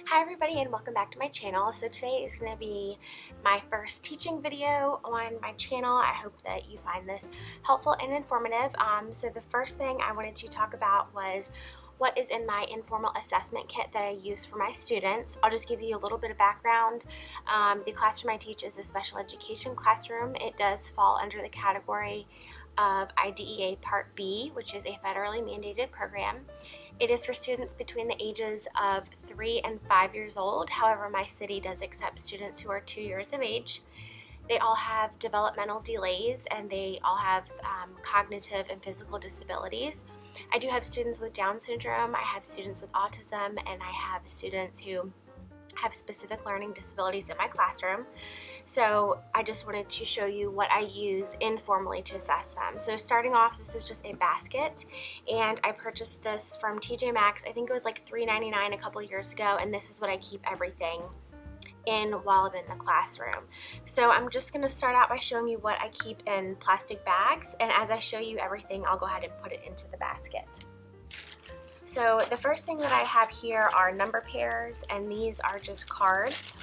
Hi everybody and welcome back to my channel. So today is going to be my first teaching video on my channel. I hope that you find this helpful and informative. So the first thing I wanted to talk about was what is in my informal assessment kit that I use for my students. I'll just give you a little bit of background. The classroom I teach is a special education classroom. It does fall under the category of IDEA Part B, which is a federally mandated program. It is for students between the ages of 3 and 5 years old. However, my city does accept students who are 2 years of age. They all have developmental delays and they all have cognitive and physical disabilities. I do have students with Down syndrome, I have students with autism, and I have students who have specific learning disabilities in my classroom. So I just wanted to show you what I use informally to assess them. So starting off, this is just a basket, and I purchased this from TJ Maxx. I think it was like $3.99 a couple of years ago, and this is what I keep everything in while I'm in the classroom. So I'm just going to start out by showing you what I keep in plastic bags, and as I show you everything, I'll go ahead and put it into the basket. So the first thing that I have here are number pairs, and these are just cards.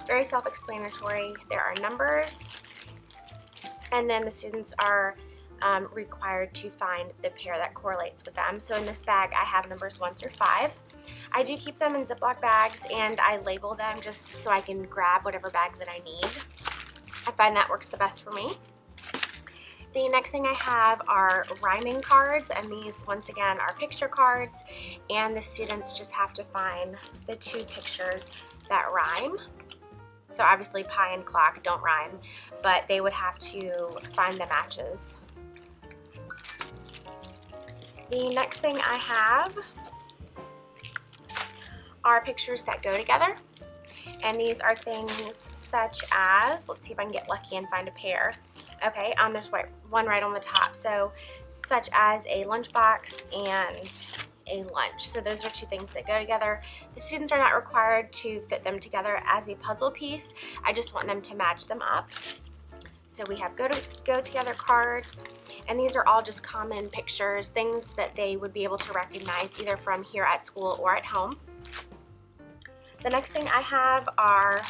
Very self-explanatory. There are numbers, and then the students are required to find the pair that correlates with them. So in this bag I have numbers 1 through 5. I do keep them in Ziploc bags, and I label them just so I can grab whatever bag that I need. I find that works the best for me. The next thing I have are rhyming cards, and these once again are picture cards, and the students just have to find the 2 pictures that rhyme. So obviously pie and clock don't rhyme, but they would have to find the matches. The next thing I have are pictures that go together, and these are things such as, let's see if I can get lucky and find a pair. Okay, there's one right on the top. So such as a lunchbox and a lunch. So those are 2 things that go together. The students are not required to fit them together as a puzzle piece. I just want them to match them up. So we have go together cards, and these are all just common pictures, things that they would be able to recognize either from here at school or at home. The next thing I have are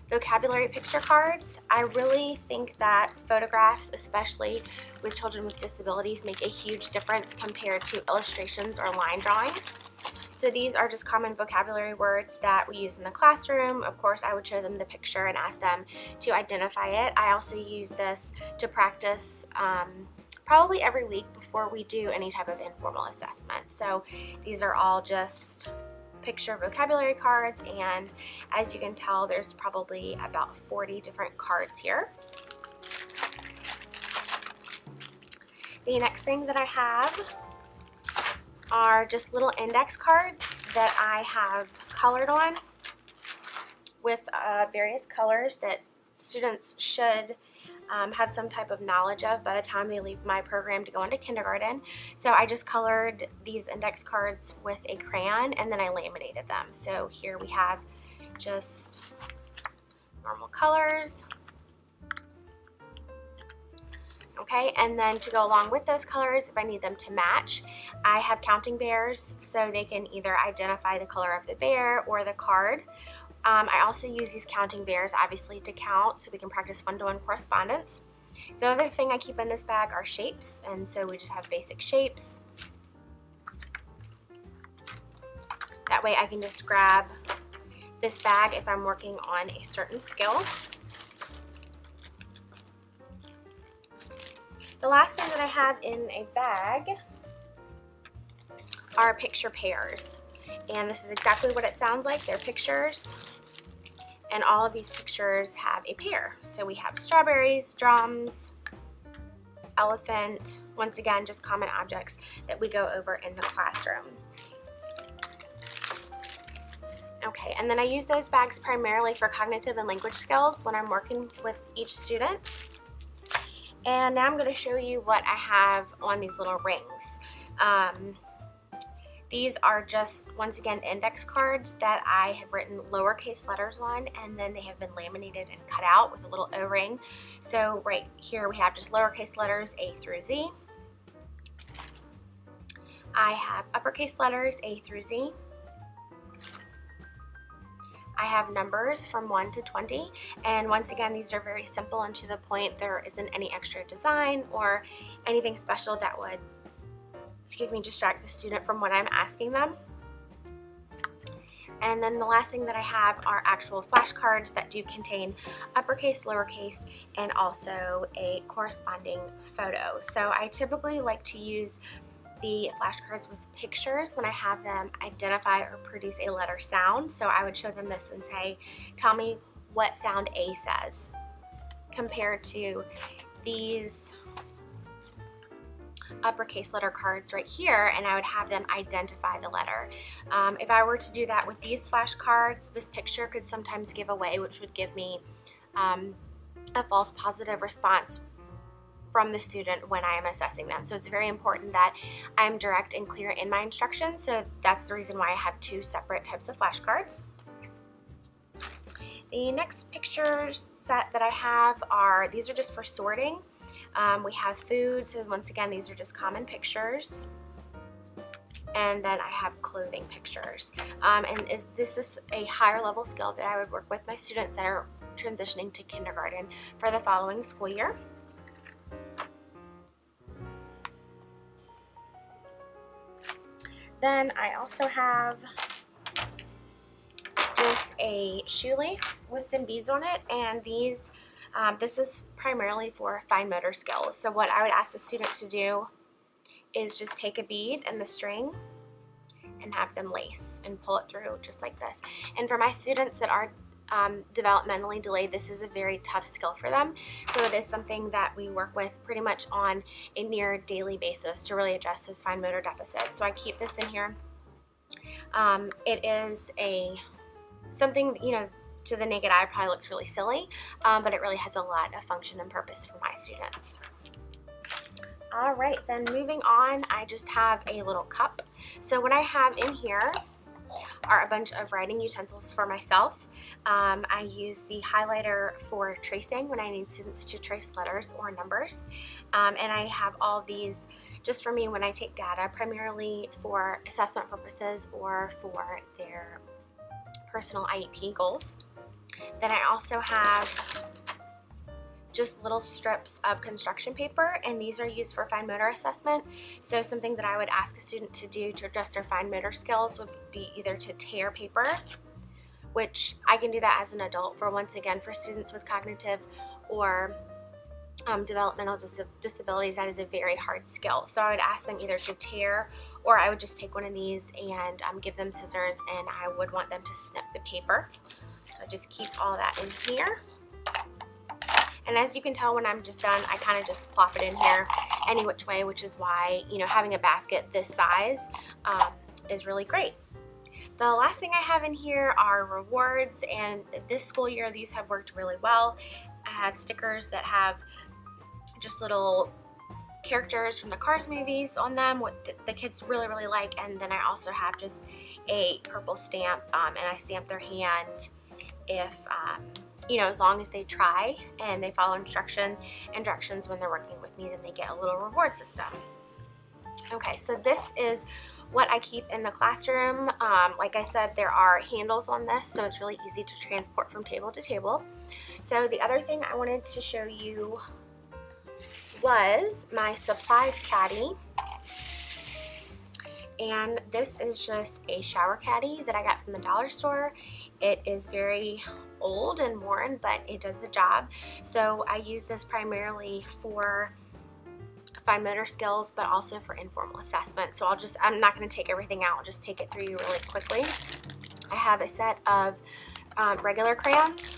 vocabulary picture cards. I really think that photographs, especially with children with disabilities, make a huge difference compared to illustrations or line drawings. So these are just common vocabulary words that we use in the classroom. Of course, I would show them the picture and ask them to identify it. I also use this to practice probably every week before we do any type of informal assessment. So these are all just picture vocabulary cards, and as you can tell, there's probably about 40 different cards here. The next thing that I have are just little index cards that I have colored on with various colors that students should have some type of knowledge of by the time they leave my program to go into kindergarten. So I just colored these index cards with a crayon, and then I laminated them. So here we have just normal colors. Okay, and then to go along with those colors, if I need them to match, I have counting bears so they can either identify the color of the bear or the card. I also use these counting bears obviously to count so we can practice one-to-one correspondence. The other thing I keep in this bag are shapes, and so we just have basic shapes. That way I can just grab this bag if I'm working on a certain skill. The last thing that I have in a bag are picture pairs, and this is exactly what it sounds like. They're pictures, and all of these pictures have a pair. So we have strawberries, drums, elephant, once again just common objects that we go over in the classroom. Okay, and then I use those bags primarily for cognitive and language skills when I'm working with each student. And now I'm going to show you what I have on these little rings. These are just, once again, index cards that I have written lowercase letters on, and then they have been laminated and cut out with a little O-ring. So right here we have just lowercase letters A through Z. I have uppercase letters A through Z. have numbers from 1 to 20, and once again, these are very simple and to the point. There isn't any extra design or anything special that would, distract the student from what I'm asking them. And then the last thing that I have are actual flashcards that do contain uppercase, lowercase, and also a corresponding photo. So I typically like to use the flashcards with pictures when I have them identify or produce a letter sound. So I would show them this and say, tell me what sound A says, compared to these uppercase letter cards right here, and I would have them identify the letter. If I were to do that with these flashcards, this picture could sometimes give away, which would give me a false positive response from the student when I am assessing them. So it's very important that I'm direct and clear in my instructions. So that's the reason why I have two separate types of flashcards. The next pictures that I have are, these are just for sorting. We have food, so once again, these are just common pictures. And then I have clothing pictures. This is a higher level skill that I would work with my students that are transitioning to kindergarten for the following school year. Then I also have just a shoelace with some beads on it, and these this is primarily for fine motor skills. So what I would ask the student to do is just take a bead and the string and have them lace and pull it through just like this. And for my students that are developmentally delayed, this is a very tough skill for them. So it is something that we work with pretty much on a near daily basis to really address those fine motor deficits. So I keep this in here. It is something, to the naked eye probably looks really silly, but it really has a lot of function and purpose for my students. All right, then moving on, I just have a little cup. So what I have in here are a bunch of writing utensils for myself. I use the highlighter for tracing when I need students to trace letters or numbers. And I have all these just for me when I take data, primarily for assessment purposes or for their personal IEP goals. Then I also have just little strips of construction paper, and these are used for fine motor assessment. So something that I would ask a student to do to address their fine motor skills would be either to tear paper, which I can do that as an adult for, once again, for students with cognitive or developmental disabilities. That is a very hard skill. So I would ask them either to tear, or I would just take one of these and give them scissors, and I would want them to snip the paper. So I just keep all that in here. And as you can tell, when I'm just done, I kind of just plop it in here any which way, which is why, having a basket this size is really great. The last thing I have in here are rewards, and this school year, these have worked really well. I have stickers that have just little characters from the Cars movies on them, what the kids really, really like. And then I also have just a purple stamp, and I stamp their hand if, as long as they try and they follow instruction and directions when they're working with me, then they get a little reward system. Okay, so this is what I keep in the classroom. Like I said, there are handles on this, so it's really easy to transport from table to table. So the other thing I wanted to show you was my supplies caddy. And this is just a shower caddy that I got from the dollar store. It is very old and worn, but it does the job. So I use this primarily for fine motor skills, but also for informal assessment. So I'm not going to take everything out. I'll just take it through you really quickly. I have a set of regular crayons.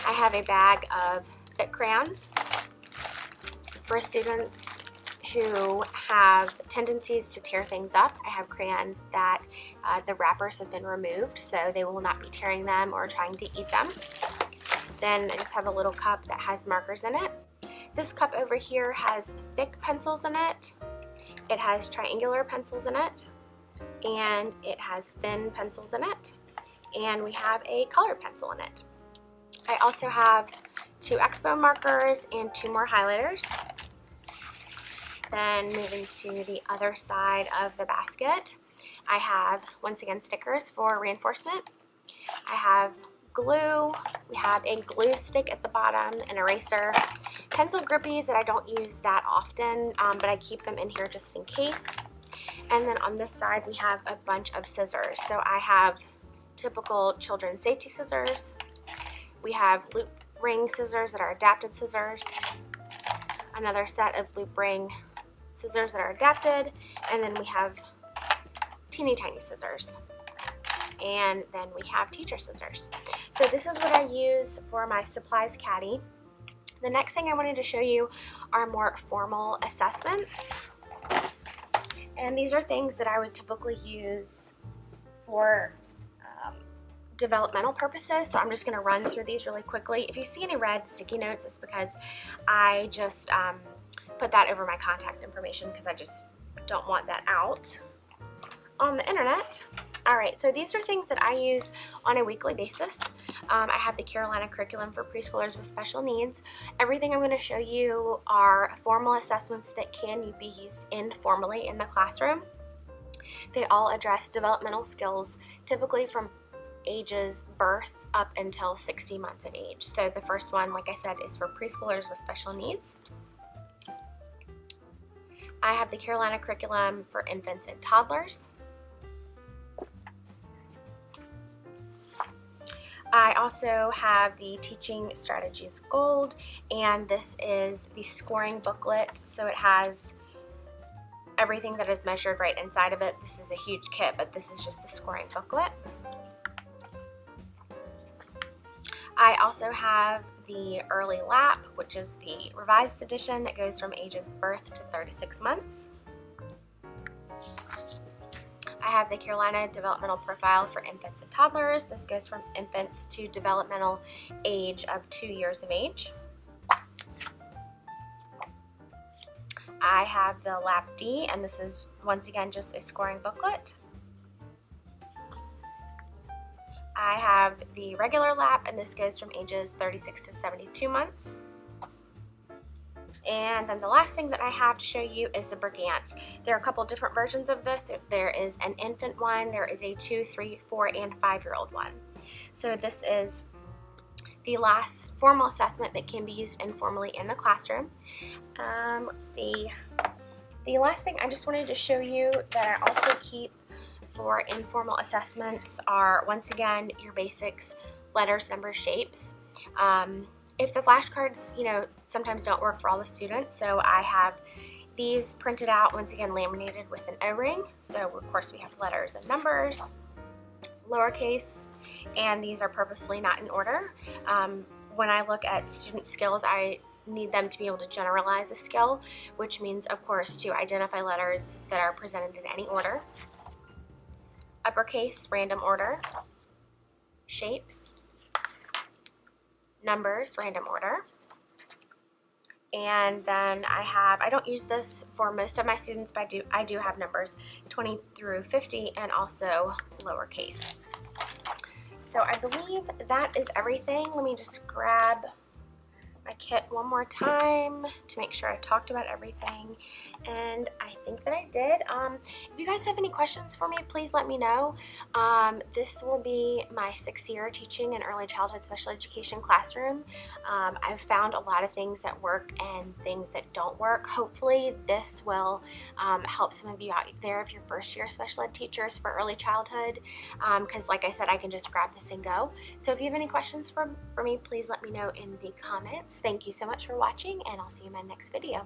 I have a bag of thick crayons for students who have tendencies to tear things up. I have crayons that the wrappers have been removed, so they will not be tearing them or trying to eat them. Then I just have a little cup that has markers in it. This cup over here has thick pencils in it. It has triangular pencils in it, and it has thin pencils in it, and we have a colored pencil in it. I also have 2 expo markers and 2 more highlighters. Then moving to the other side of the basket, I have, once again, stickers for reinforcement. I have glue. We have a glue stick at the bottom, an eraser, pencil grippies that I don't use that often, but I keep them in here just in case. And then on this side we have a bunch of scissors. So I have typical children's safety scissors. We have loop ring scissors that are adapted scissors. Another set of loop ring scissors that are adapted. And then we have teeny tiny scissors. And then we have teacher scissors. So this is what I use for my supplies caddy. The next thing I wanted to show you are more formal assessments. And these are things that I would typically use for developmental purposes. So I'm just going to run through these really quickly. If you see any red sticky notes, it's because I just put that over my contact information because I just don't want that out on the internet. Alright, so these are things that I use on a weekly basis. I have the Carolina curriculum for preschoolers with special needs. Everything I'm going to show you are formal assessments that can be used informally in the classroom. They all address developmental skills, typically from ages birth up until 60 months of age. So the first one, like I said, is for preschoolers with special needs. I have the Carolina curriculum for infants and toddlers. I also have the Teaching Strategies Gold, and this is the scoring booklet, so it has everything that is measured right inside of it. This is a huge kit, but this is just the scoring booklet. I also have the Early Lap, which is the revised edition that goes from ages birth to 36 months. I have the Carolina Developmental Profile for infants and toddlers. This goes from infants to developmental age of 2 years of age. I have the Lap D, and this is once again just a scoring booklet. I have the regular lap, and this goes from ages 36 to 72 months. And then the last thing that I have to show you is the Brigance. There are a couple different versions of this. There is an infant one, there is a 2, 3, 4, and 5-year-old one. So this is the last formal assessment that can be used informally in the classroom. Let's see. The last thing I just wanted to show you that I also keep for informal assessments are, once again, your basics, letters, numbers, shapes. If the flashcards, sometimes don't work for all the students, so I have these printed out, once again laminated with an O-ring. So of course we have letters and numbers, lowercase, and these are purposely not in order. When I look at student skills, I need them to be able to generalize a skill, which means, of course, to identify letters that are presented in any order. Uppercase, random order. Shapes. Numbers, random order. And then I don't use this for most of my students, but I do have numbers 20 through 50 and also lowercase. So I believe that is everything. Let me just grab my kit one more time to make sure I talked about everything, and I think that I did. If you guys have any questions for me, please let me know. This will be my 6th year teaching an early childhood special education classroom. I've found a lot of things that work and things that don't work. Hopefully this will help some of you out there if you're first year special ed teachers for early childhood, because like I said, I can just grab this and go. So if you have any questions for me, please let me know in the comments. Thank you so much for watching, and I'll see you in my next video.